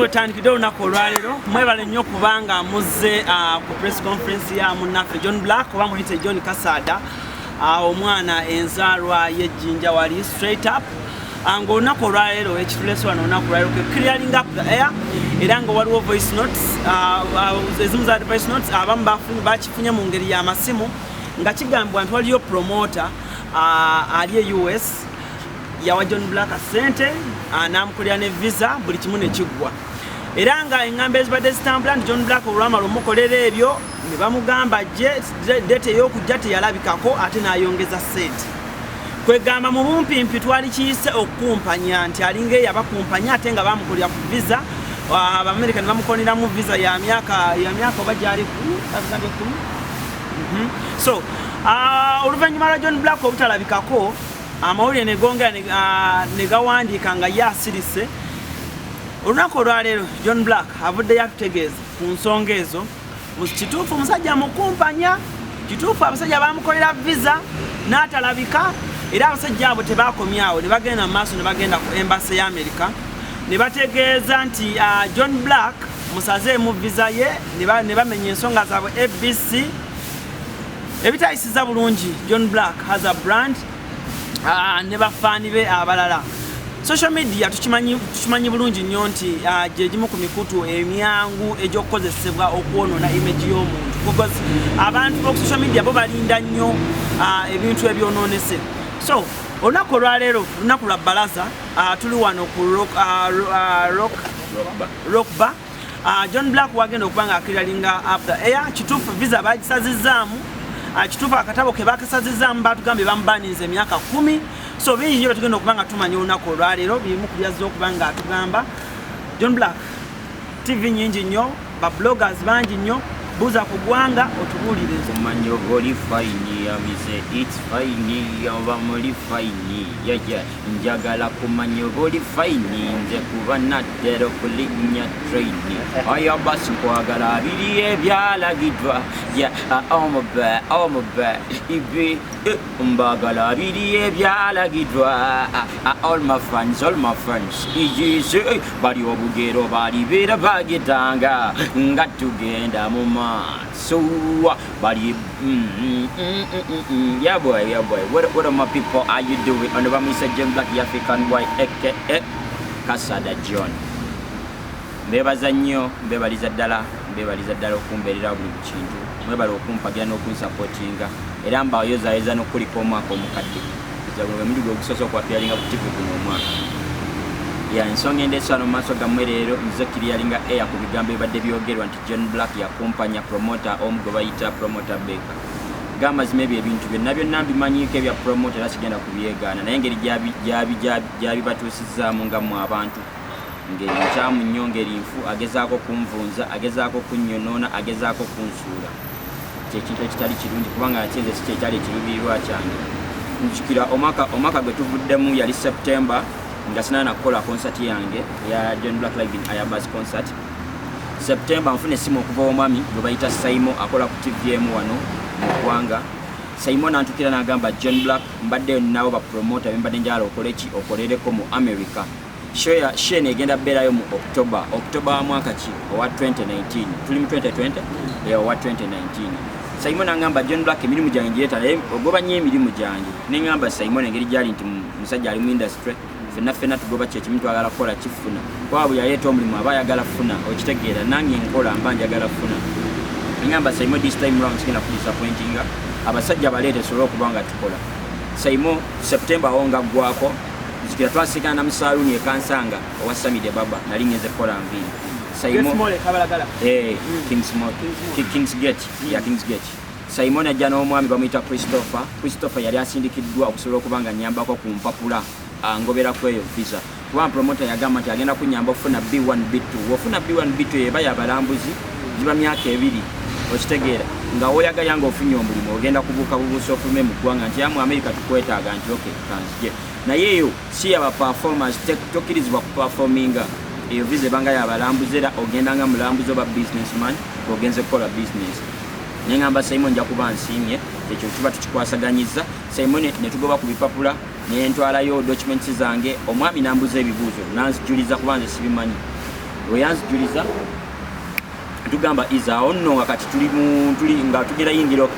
wetandikidde olunaku olwaleero mwebale nnyo kubanga muzze ku press conference ya munnaffe John Black oba muyite John Kasada omwana enzaalwa y'ejjinja wali straight up ng'olunaku olwaleero ekitulese wano olunaku olwaleero clearing up the air era nga waliwo voice notes ezimu za voice notes abamu bakifunye mu ngeri y'amasimu nga kigambibwa nti waliyo promoter ali e US yawa John Black sente n'amukolera ne visa buli kimu ne kiggwa era nga eŋŋambo ezibadde zitambula nti John Black olwamala omukolera ebyo ne bamugamba date ey'okujja teyalabikako ate n'ayongeza sente kwegamba mu bumpimpi twali kiyise okukumpanya nti alinga eyabakumpanya ate nga bamukolera ku visa Abamerika ne bamukoleramu visa ya myaka oba gyali ku so oluvannyuma lwa John Black obutalabikako amawulire ne gongera ne gawandiika nga ye asirise olunaku olwaleero John Black avuddeyo atutegeeza ku nsonga ezo kituufu omusajja mukumpanya kituufu abasajja bamukolera visa n'atalabika era abasajja abo tebakomyawo ne bagenda mu maaso ne bagenda ku embassy ya America ne bategeeza nti John Black musazeemu visa ye ne bamenya ensonga zaabwe ABC ebitayisiza bulungi John Black has a brand ne bafaani be abalala social media tukimanyi bulungi nnyo nti gye gimu ku mikutu emyangu egy'okukozesebwa okwonoona image y'omuntu because abantu b'oku social media bo balinda nnyo ebintu ebyonoonese so olunaku olwaleero lunaku lwa balaza tuli wano ku rock bar John Black wagenda okuba nga akiralinga up the air kituufu visa bagisazizaamu kituufu akatabo ke bakasazizaamu batugambye bamubaniza emyaka 10 so bingi nnyo batugenda okuba nga tumanya olunaku olwaleero birimu ku byazze okuba nga atugamba John Black TV nyingi nnyo bloggers bangi nnyo buuza ku ggwanga otubuulire kumanya oli fayini yamize it's fayini oba muli fayini yaja njagala kumanya oli fayini nze kuba naddero kulinnya traini oyo basi nkwagala abiri ebyalagiddwa omuba ibe mbagala abiri ebyalagiddwa all my friends ijise bali obugero balibeera bagitanga nga tugenda mu so buddy yeah boy what are my people are you doing on the Mr. John Black African boy aka Kasada John mbebaza nnyo mbebaliza ddala okumbeerera buli kintu mwebala okumpagira n'okunsupportinga era mbayozaayeza n'okuliko omwaka omukadde zabwe muligo okusosa okwapiyalinga ku TV kuno omwaka ensonga endeese wano mu maaso gammwe leero nze kiriyalinga eya ku bigambo ebadde byogerwa nti John Black yakumpanya promota omu gwe bayita promota Beka gamazima ebyo ebintu byonna mbimanyiiko ebya promota era sigenda kubyegaana naye engeri gyabibatuusizaamu nga mu abantu ngeri nkyamu nnyo ngeri nfu agezaako kunvunza agezaako kunnyonoona agezaako kunsuula kyekintu ekitali kirungi kubanga yakinze si kyekyali ekiruubirirwa kyange njukira omwaka gwe tuvuddemu yali September nga sinana kukola concert yange ya John Black live in Ayabas concert September nfune simu okuva omwami gwe bayita Saimo akola ku TVM wano mu ggwanga Saimo nantukira n'agamba John Black mbadde nawo ba promoter mbadde njala okolereko mu America show negenda beerayo mu October mwaka ki owa 2019 tuli mu 2020 owa 2019 Saimo n'agamba John Black emirimu gyange gireeta naye ogoba nnyo emirimu gyange n'engamba Saimo engeri gyali nti musajja ali mu industry fenna tugoba kye kimu twagala kukola kifuna kwabwe yaleeta omulimu aba ayagala funa okitegeera nange nkola mba njagala funa engamba Saimo this time round sigenda kudisappointinga abasajja baleete sobola okuba nga tukola Saimo September onga gwako zikira twasikana na musaluni ekansanga owa Samide Baba nali ngeze kukola nviri Saimo Kingsgate Saimo najja n'omwami bamuyita Christopher yali asindikiddwa okusobola okuba nga nyambako ku mpapula ngobera kweyo visa kuba promoter yagamba nti agenda kunyamba ofuna B1 B2 ofuna B1 B2 eba yabalambuzi ziba myaka 2 okitegeera nga woyagala nga ofunye omulimu ogenda kubuuka bubuusa ofume mu ggwanga nti yamu America tukwetaaga nti okay kanzije naye eyo si yaba performance tokkirizibwa ku performinga eyo visa ebanga yabalambuzi era ogenda nga mulambuzi oba businessman ogenze kukola business nengamba Simon nja kuba nsiimye ekyo tuba tukikwasaganyiza Simon ne tugoba ku bipapula ne ntwalayo documents zange omwami nambuza ebibuuzo nanzijuliza kuba nze sibimanyi weyanzijuliza tugamba izaawo nno nga kati tuli nga tugenda yingira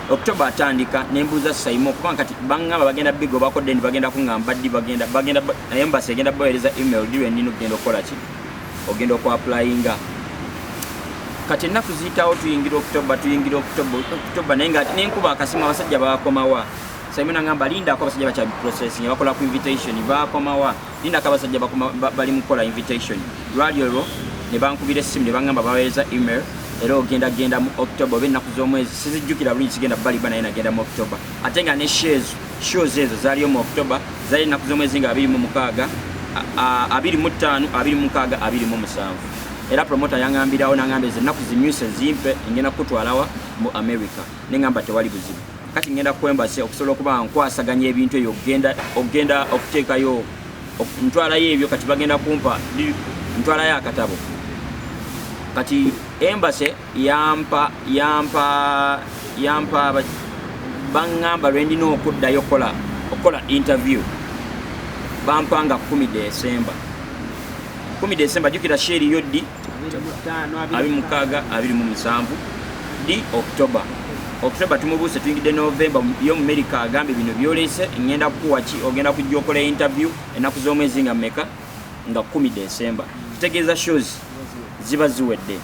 October atandika nembuuza Saimo kubanga kati bangamba bagenda bigo bakodde ndi bagenda kungamba ddi bagenda embassy egenda baweereza email diwe nino genda okola ki ogenda okwapplyinga kati ennaku ziyitawo tuyingira October naye nga nenkuba akasimu abasajja bakomawa Saimo nangamba lindako abasajja bakya processing bakola ku invitation bakomawa lindako abasajja bali mukola invitation lwali olwo ne bankubira essimu ne bangamba baweereza email era ogenda mu October oba ennaku z'omwezi sizijjukira bulungi kigenda baliba naye nagenda mu October ate nga ne shows ezo zaaliyo mu October zaali ennaku z'omwezi nga 26 25 26 27 era promoter yangambirawo nangamba ezo ennaku zimyuse zimpe ngenda kutwalawa mu America nengamba tewali buzibu kati ngenda ku embassy okusobola okuba nkwasaganya ebintu ebyo ogenda okuteekayo ntwalayo ebyo kati bagenda kumpa ntwalayo akatabo kati embassy yampa bangamba lwendina okuddayo okola interview bampanga 10 December jukira sheri yoddi 26 di October tumubuuse tuyingidde November yo America agambe bino byolese ngenda kuwa ki ogenda kujja okola interview ennaku z'omwezi nga mmeka nga 10 December kitegeeza shows ziba ziwedde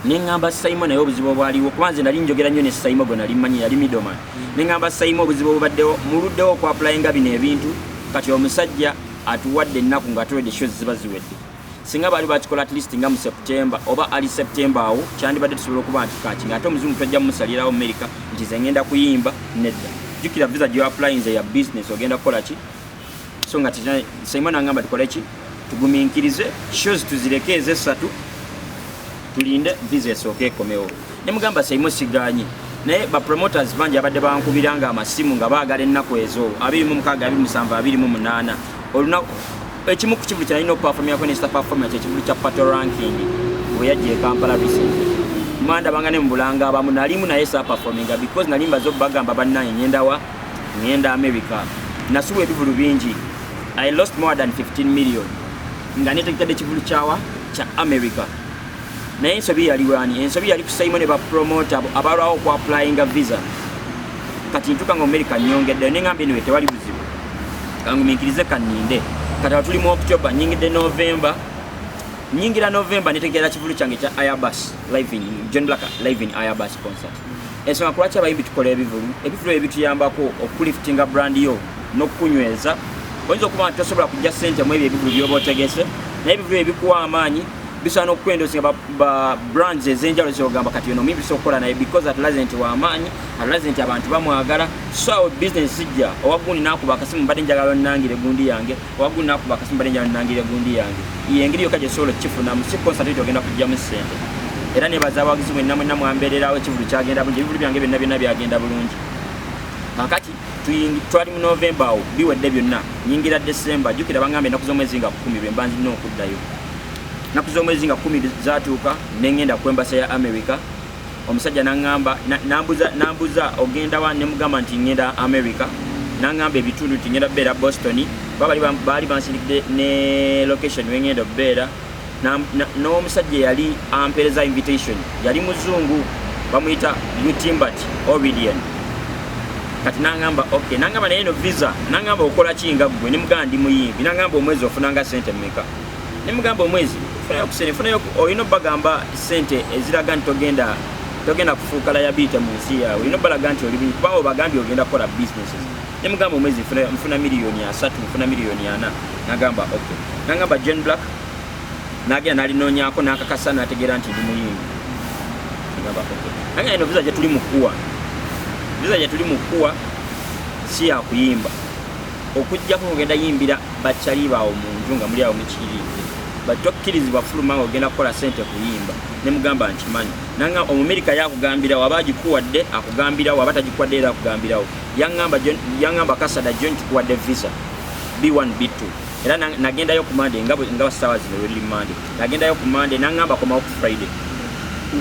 nengamba Saimo naye obuzibu bwaliwo kubanze nali njogera nnyo ne Saimo gwe nali mmanyi yali middleman nengamba Saimo obuzibu obubaddewo muluddewo okwapplyinga bino ebintu kati omusajja atuwadde ennaku nga atulwadde shows ziba ziwedde singa baali bakikola at least nga mu September oba ali September awo kyandibadde tusobola okuba nti kaki ngate omuzungu tojja mumusalirawo America nti ze ngenda kuyimba nedda jukira visa gye applyinze ya business ogenda kukola ki so nga Saimo nangamba tukole ki tugumiikirize shows tuzireke ez'essatu tulinde visa esooke ekomewo ne mugamba Saimo siganye naye ba promoters bangi abadde bankubiranga amasimu nga baagala ennaku ezo 26 27 28 olunaku ekimu ku kivulu kyalina okuperformyako ne star performance ekivulu kya Pato ranking bwe yajja e Kampala recently manda bangane mbulanga abamu nalimu naye sa performinga because nali mbazo bagamba bannaye ngenda America nasuwa ebivulu bingi I lost more than 15 million nga netekitadde ekivulu kya America naye ensobi yali wani ensobi yali ku Saimo ne ba promoter abalwawo ku applyinga visa kati ntuka nga America nyongedde nengambye niwe tewali buzibu kangumiikirize kaninde kati tuli mu October nyingidde nyingira November netegera kivulu kyange kya Airbus live in John Black live in Airbus concert ensonga kulwaki abayimbi tukola ebivulu ebituyambako okuliftinga brand yo n'okunyweza oyinza okuba nti tosobola kujja ssente mu ebyo ebivulu byoba otegese naye ebivulu ebikuwa amaanyi bisaana okukwendosinga ba brands ez'enjalo zogamba kati ono muyimbi sokola naye because atulaze nti w'amaanyi atulaze nti abantu bamwagala so business zijja owagundi nakuba akasimu mbadde njagala nnangire gundi yange owagundi nakuba akasimu mbadde njagala nnangire gundi yange engeri yokka gye sobola okkifunamu si concert ogenda kujjamu ssente era nebaza abawagizi mwenna mwambeererawo ekivulu kyagenda bulungi ebivulu byange byonna byagenda bulungi kakati twali mu November awo biwedde byonna nyingira December jukira bangambe ennaku z'omwezi nga 10 lwe mba nzina okuddayo ennaku z'omwezi nga 10 zaatuuka nengenda ku embassy ya America omusajja nangamba nambuza ogenda wa ne mugamba nti ngenda America nangamba ebitundu nti ngenda beera Boston baali bansindikidde ne location wengenda beera n'omusajja yali ampeereza invitation yali muzungu bamuyita Lutimbert Oridian kati nangamba okay nangamba naye no visa nangamba okola kinga gwe ne mugamba ndi muyimbi nangamba omwezi ofunanga sente mmeka ne mugamba omwezi funayo oyina bagamba sente eziraga nti togenda kufuuka liability mu nsi yawe oyina balaga nti oli kubawo bagambye ogenda kukola businesses ne mugamba omwezi nfuna miliyoni 3 nfuna miliyoni 4 nagamba okay nangamba John Black nagenda nalinoonyako n'akakasa n'ategeera nti ndi muyimbi nagamba okay nagamba eno visa gye tuli mu kuwa si ya kuyimba okujjako ogenda yimbira bakyali baawo mu nju nga muli awo mukirinde batokkirizibwa fuluma ogenda kukola sente kuyimba ne mugamba nti manyi nanga Omumerika yakugambirawo aba agikuwadde akugambirawo aba tagikuwadde era akugambirawo yangamba Kasada John tukuwadde visa B1 B2 era nagendayo ku Monday nga sawa zino lwe lili Monday nagendayo ku Monday nangamba komawo ku Friday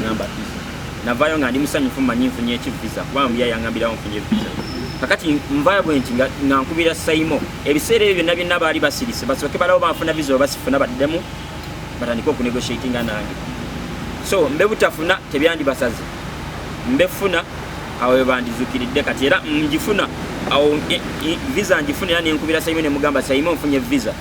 ngamba visa navayo nga ndi musanyufu manyi nfunye visa kuba mbiya yangambirawo nfunye visa kakati nvayo bwenti nga nkubira Saimo ebiseera ebyo byonna byonna baali basirise basooke balawo banfuna visa oba sifuna baddemu batandika okunegotiatinga nange. So mbe butafuna tebyandi basaze, mbefuna awo bandizukiridde kati era njifuna awo visa njifunira nenkubira Simon ne mugamba Simon mfunye visa,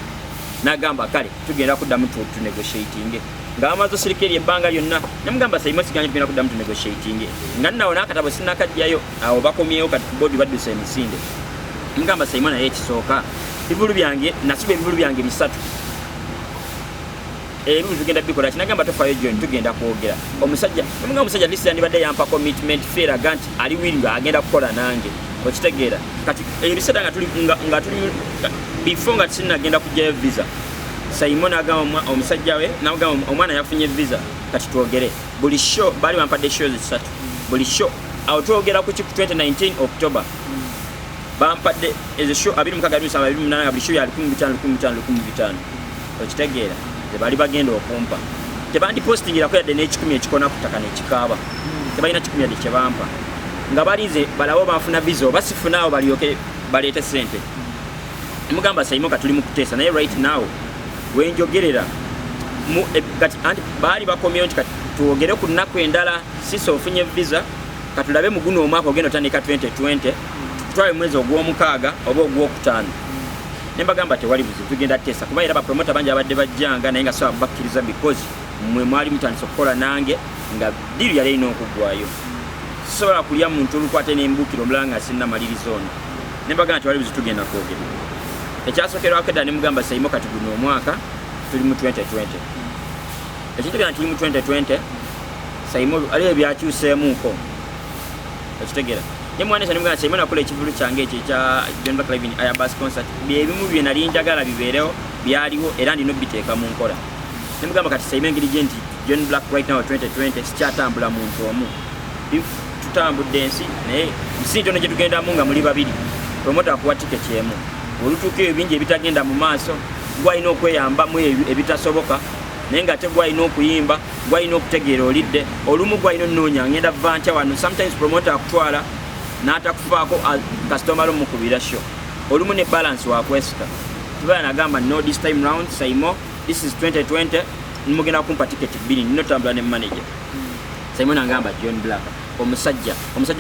nagamba kale tugenda kuddamu tu negotiating nga amazo sirikeri ebbanga lyonna, ne mugamba Simon siganje tugenda kuddamu tu negotiating nga nawo nakatabo sinakajjayo awo bakomyewo kati bodi badduse emisinde. Mugamba Simon naye kisooka bibulu byange nasiba ebibulu byange bisatu ebintu tugenda bikola kinagamba tofayo John tugenda kwogera omusajja mugamba omusajja list yandibadde yampa commitment fair ganti ali willing agenda kukola nange okitegeera kati ebisada nga tuli before nga tinagenda kujjayo visa Simon agamba omusajja we nagamba omwana yafunye visa kati twogere buli show bali bampadde shows zisatu buli show awo twogera ku 2019 October bampadde ezo show 27 buli show yali 15 okitegeera tebali bagenda okumpa tebandi postingira ko yadde n'ekikumi ekikona kutaka n'ekikaaba tebalina kikumi yadde kyebampa nga balize balawo bafuna visa basifunaawo balyoke baleete sente. Mugamba Simon katuli mu kuteesa naye right now wenjogerera kati anti baali bakomyewo nti kati tuwogere ku nnaku endala sisi ofunye visa katulabe mu guno omwaka ogenda otandika 2020 tutwale mwezi ogw'omukaaga oba ogw'okutaano. Nembagamba tewali buzibu tugenda teesa kuba era bapromota bangi abadde bajjanga naye nga sawa bakkiriza because mwe mwali mutandisa okukola nange nga diri yali erina okuggwayo sobola kulya muntu olukwate n'embukiro omulala nga sinna malirizo ono. Nembagamba tewali buzibu tugenda kwogera ekyasookerwako edda ne mugamba Simon kati guno omwaka tuli mu 2020 ekitegera tuli mu 2020 Simon ali ebyakyuseemuuko ekitegeera ne mwana ne mugamba Simon akola ekivulu kyange ekyo ekya John Black Live in Airbus concert byebimu bye nali njagala bibeerewo byaliwo era ndino biteeka mu nkola. Ne mugamba kati Simon ngirije nti John Black right now 2020 sikyatambula muntu omu tutambudde ensi naye nsi tono gye tugendamu nga muli babiri promota akuwa tiketi emu olutuuka ebingi ebitagenda mu maaso gwalina okweyambamu ebitasoboka naye nga tegwalina okuyimba gwalina okutegeera olidde olumu gwalina onnoonya ngenda vantya wano sometimes promota akutwala n'atakufaako customer omukubira show olumu ne balance wakwesika tubala nagamba no this time round Simon this is 2020 nimugenda kumpa tiketi bbiri ninotambula ne manager Simon agamba John Black omusajja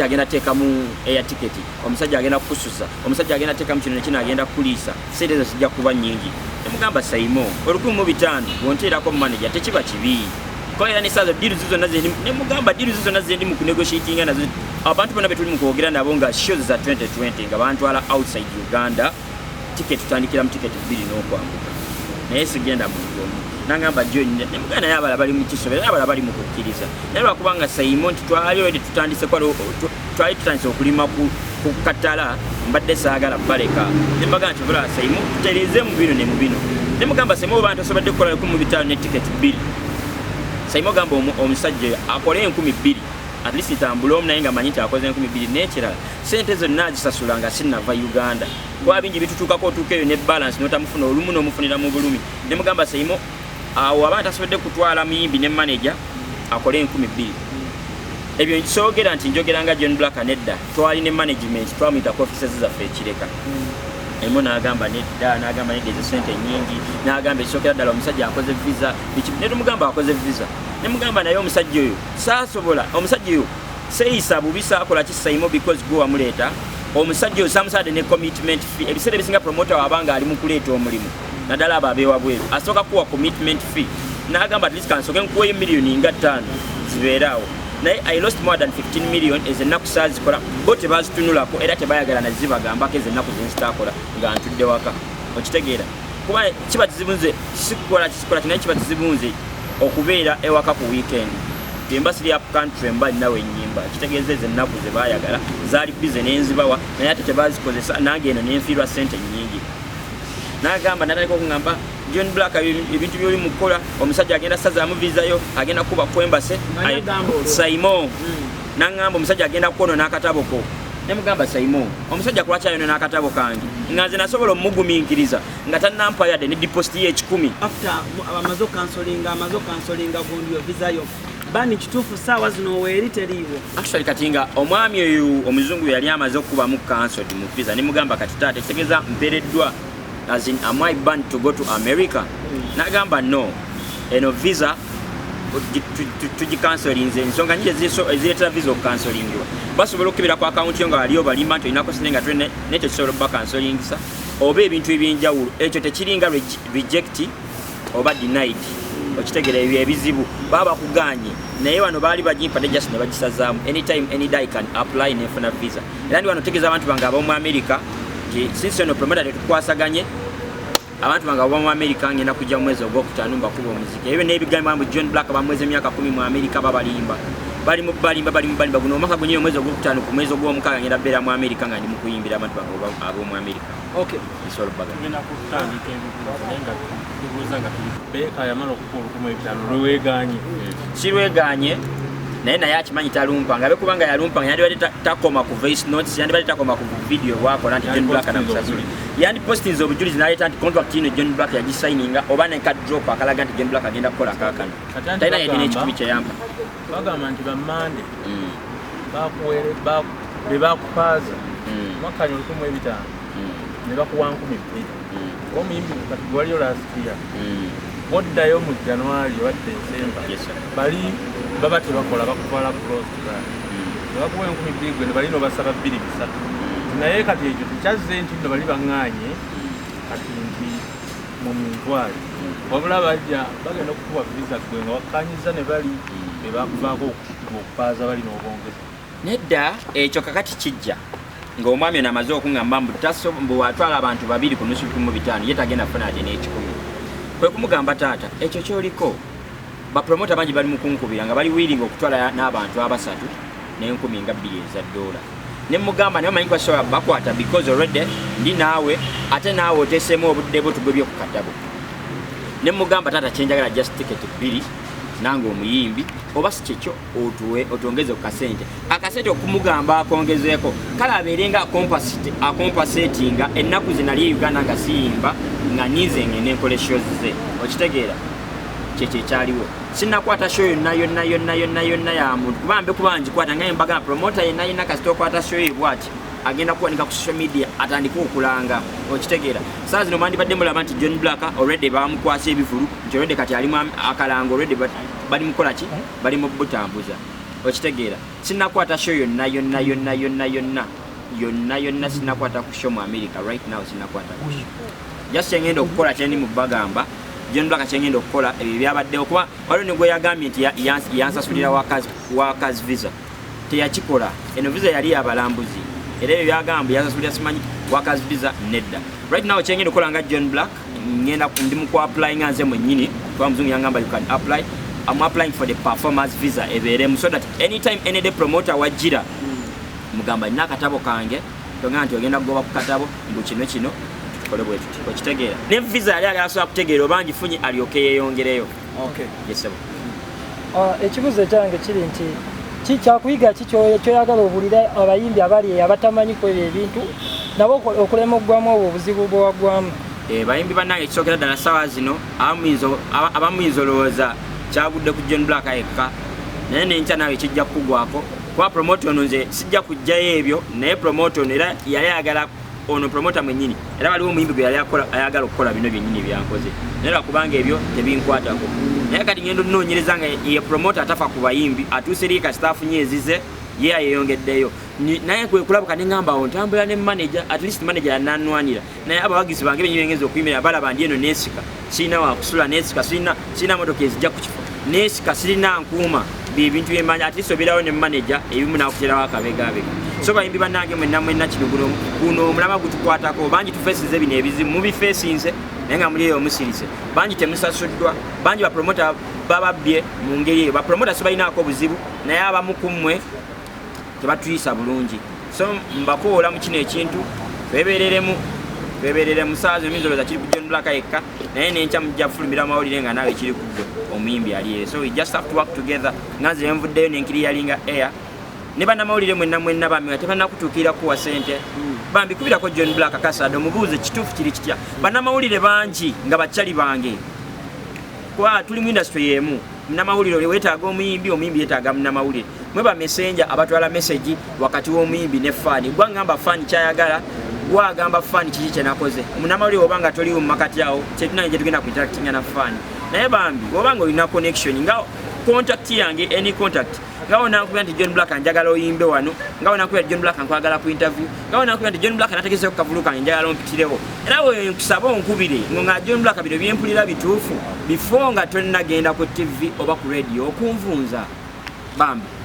agenda teeka mu air ticket omusajja agenda kususa omusajja agenda teeka mu kino nekino agenda kuliisa sente ezo zijja kuba nnyingi. Nemugamba Simon 1500 wonteerako mu manager tekiba kibi ko era nesazo diru zizo nazo nemugamba diru zizo nazo ndi mu kunegotiatinga nazo abantu bonna betuli mu kwogera nabo nga shows za 2020 nga bantwala outside Uganda ticket tutandikira mu ticket 2 n'okwambuka naye sigenda mu ngomu nangamba John nemugana yabala bali mu kisobera yabala bali mu kukkiriza naye lwakubanga Simon twali already tutandise twali tutandise okulima ku katala mbadde saagala baleka nembaga nti bula Simon tutereeze mu bino ne mu bino nemugamba Simon abantu asobadde kukola ku mu bitano ne ticket 2 Simon gamba omusajja akole 1200 at least tambula omu naye nga manyi nti akoze 1200 n'ekirala sente zonna zisasula nga sinnava Uganda kwa bingi bitutuukako otuukeyo ne balance n'otamufuna olumu n'omufunira mu bulumi. Nemugamba Simon awo abantu asobodde kutwala muyimbi ne manager akole 1200 ebyo nkisoogera nti njogera nga John Black nedda twali ne management twamuyita ku offices zaffe ekireka emo n'agamba nedda n'agamba nedda ezo sente nyingi n'agamba ekisookera ddala omusajja akoze visa ne tumugamba akoze visa ne mugamba naye omusajja oyo saasobola omusajja oyo seeyisa bubisa akola ki Simon because gwe wamuleeta omusajja oyo samusaade ne commitment fee ebiseera ebisinga promoter wabanga ali mu kuleeta omulimu naddala abo abeewa bweru asooka kuwa commitment fee n'agamba at least kansooke nkuweyo miliyoni nga 5 zibeeraawo naye I lost more than 15 million ezennaku saazikola bo tebazitunulako era tebayagala nazibagambako ezennaku zenzitakola nga ntudde waka okitegeera kuba kiba kizibunze kisikola kinaye kiba kizibunze okubeera ewaka ku weekend emba siri up country emba nawe ennyimba kitegeeza ezennaku zebayagala zaali bize n'enzibawa naye ate tebazikozesa nange eno nenfiirwa sente nyingi. N'agamba natandika okungamba John Black ebintu byoli mu kukola omusajja agenda sazaamu vizayo agenda kuba kwembase Simon n'agamba omusajja agenda kukono n'akataboko nemugamba Simon omusajja kulwakyayono n'akatabo kange nga nze nasobola omugumiikiriza nga tannampa yadde ne deposit ye 10 after amazo kansolinga gondiyo vizayo bani kituufu saawa zino weeri teriiwo actually kati nga omwami oyo omuzungu yali amaze okuba mu cancelled mu visa nemugamba kati taata ekitegeeza mpereddwa as in am I banned to go to America? N'agamba no eno visa tugikansolinze ensonga nyingi ezireetera visa okukansolingibwa basobola okukebera ku akawunti yo nga waliyo balimba nti olinako sente nga nekyo kisobola okubakansolingisa oba ebintu ebyenjawulo ekyo tekiringa reject oba denied okitegera ebyo ebizibu baba bakuganye naye wano baali bagimpadde just ne bagisazaamu anytime any day can apply nefuna visa era ndi wano tegeeza abantu bange ab'omu America since eno promoter tetukwasaganye abantu bange ab'omu America ngenda kujja mu mwezi ogwokutaano mbakuba omuziki ebyo n'ebigambo mbu John Black bamweze emyaka 10 mu America babalimba bali mu balimba guno omwaka gunyine omwezi ogwokutaano ku mwezi ogw'omukaaga ngenda beera mu America nga ndi mu kuyimbira abantu bange ab'omu America. Okay. Isolo baga. Ngenda kutandika ebintu tubuuza nga tulibeka yamala okukula okumu ebitano lweganye. Si lweganye naye akimanyi talumpanga abe kubanga yalumpanga yandibadde takoma ku voice notes yandibadde takoma ku video wakola nti John Black namusasuli yandi postings obujulizi naleeta nti contract ino John Black yagisigninga oba neka drop akalaga nti John Black agenda kukola kaakano talina yedina ekikumi kyeyampa bagamba nti bammande bakuwere bebakupaaza mwaka 1500 ne bakuwa 2000 omuyimbi kati gwaliyo last year oddayo mu January oba December bali baba tebakola bakuvala close bakuwa 2000 gwe ne balino basaba 2-3 naye kati ekyo tekyazze nti no bali baŋŋaanye kati nti mu mintwale wabula bajja bagenda okukuba visa gwe nga wakkanyiza ne bali bebakuvaako okupaaza bali n'obwongezi nedda ekyo kakati kijja ng'omwami ono amaze okuŋŋamba mbu watwala abantu 2 ku nusu 15 ye tagenda kufuna ate n'ekikumi kwe kumugamba taata ekyo kyoliko bapromota bangi bali mu kunkubira nga bali willing okutwala n'abantu 3 n'enkumi nga 2 eza dola ne mugamba naye manyi kwasobola bakwata because already ndi naawe ate naawe oteesemu obudde bwo tugwe ku katabo ne mugamba taata kyenjagala just ticket 2 nange omuyimbi oba si kyekyo otongeze ku kasente akasente okumugamba akongezeeko kale abeerenga akompasetinga ennaku zinali Uganda nga siyimba nga nize ngene enkola shows ze okitegeera kyekyo ekyaliwo sinnakwata show yonna ya muntu kubambe kubangikwata nga embaga promoter yenna kasita okwata show bwati agenda kuwanika ku social media atandika okulanga okitegeera saa zino mwandibadde mulaba nti John Black already bamukwasa ebivulu nti already kati alimu akalango already bali mukola ki bali mu butambuza okitegeera sinnakwata show yonna sinnakwata ku show mu America right now sinnakwata ku show just ngenda okukola kyeni mu bagamba John Black kyengenda okukola ebyo byabaddewo kuba waliwo ne gwe yagambye nti yansasulira wakazi visa teyakikola eno visa yali yabalambuzi era ebyo byagamba yansasulira simanyi wakazi visa nedda right now kyengenda okukola nga John Black ngenda ndi mu ku-apply nga nze mwennyini kuba muzungu yangamba you can apply I'm applying for the performance visa ebeeremu so that anytime any day promoter wajjira mugamba nina akatabo kange tonga nti ogenda kugoba ku katabo mbu kino okitegeera ne visa yali asobola kutegeera oba ngifunye alyoke yeeyongereyo. Ekibuzo kyange kiri nti kyakuyiga ki kyoyagala obulira abayimbi abali abatamanyi ku ebyo ebintu nabo okulema oggwamu obwo obuzibu bwe waggwamu. Bayimbi bannange ekisookera ddala ssaawa zino abamuyinza olowooza kyagudde ku John Black yekka naye nenkya naawe kijja kukugwako kuba promoter ono nze sijja kujjayo ebyo naye promoter ono era yali ayagala ono promoter mwennyini era waliwo omuyimbi gwe yali ayagala okukola bino byennyini byankoze naye lwakubanga ebyo tebinkwatako naye kati ngenda onoonyereza nga ye promoter atafa ku bayimbi atuuse eri kasita afunye ezize ye ayeyongeddeyo naye kwe kulabuka ne ngamba awo ntambula ne manager at least manager yananwanira naye abawagizi bange benyi bengenza okuyimira balaba ndi eno neesika sirina wakusula neesika sirina motoka ezijja ku kifo neesika sirina nkuuma bintu byemanya at least obirawo ne manager ebimu nakuterawo akabegabega so bayimbi bannange mwenna kino guno omulama gutukwatako bangi tufeesinze bino ebizibu mubifeesinze naye nga muli eyo omusirise bangi temusasuddwa bangi bapromota bababbye mu ngeri eyo bapromota sibalinaako obuzibu naye abamu ku mmwe tebatuyisa bulungi so mbakoola mu kino ekintu bebereremu saa zino minzoloza kiri ku John Black yekka naye nenkya mujja kufulumira amawulire nga naawe kiri kugwe omuyimbi aliye so we just have to work together nga nze envuddeyo nenkiri yalinga air ne bannamawulire mwenna bamwe tebannakutuukira kuwa sente bambikubirako John Black Kasada omubuuze kituufu kiri kitya bannamawulire bangi nga bakyali bange kuba tuli mu industry yemu munnamawulire weetaaga omuyimbi yeetaaga munnamawulire mwe ba messenger abatwala message wakati w'omuyimbi ne fani gwa ngamba fani kyayagala wagamba fan kiki kye nakoze munamawulire obanga toliwo mu makati awo kyetunanye gye tugenda ku interactinga na fan naye bambi obanga olina connection nga contact yange any contact ngawo nakubira nti John Black anjagala oyimbe wano ngawo nakubira John Black ankwagala ku interview ngawo nakubira nti John Black anategese ku kavuluka njagala ompitirewo era we nkusaba onkubire nga John Black bino byempulira bituufu before nga tonnagenda ku TV oba ku radio okunvunza bambi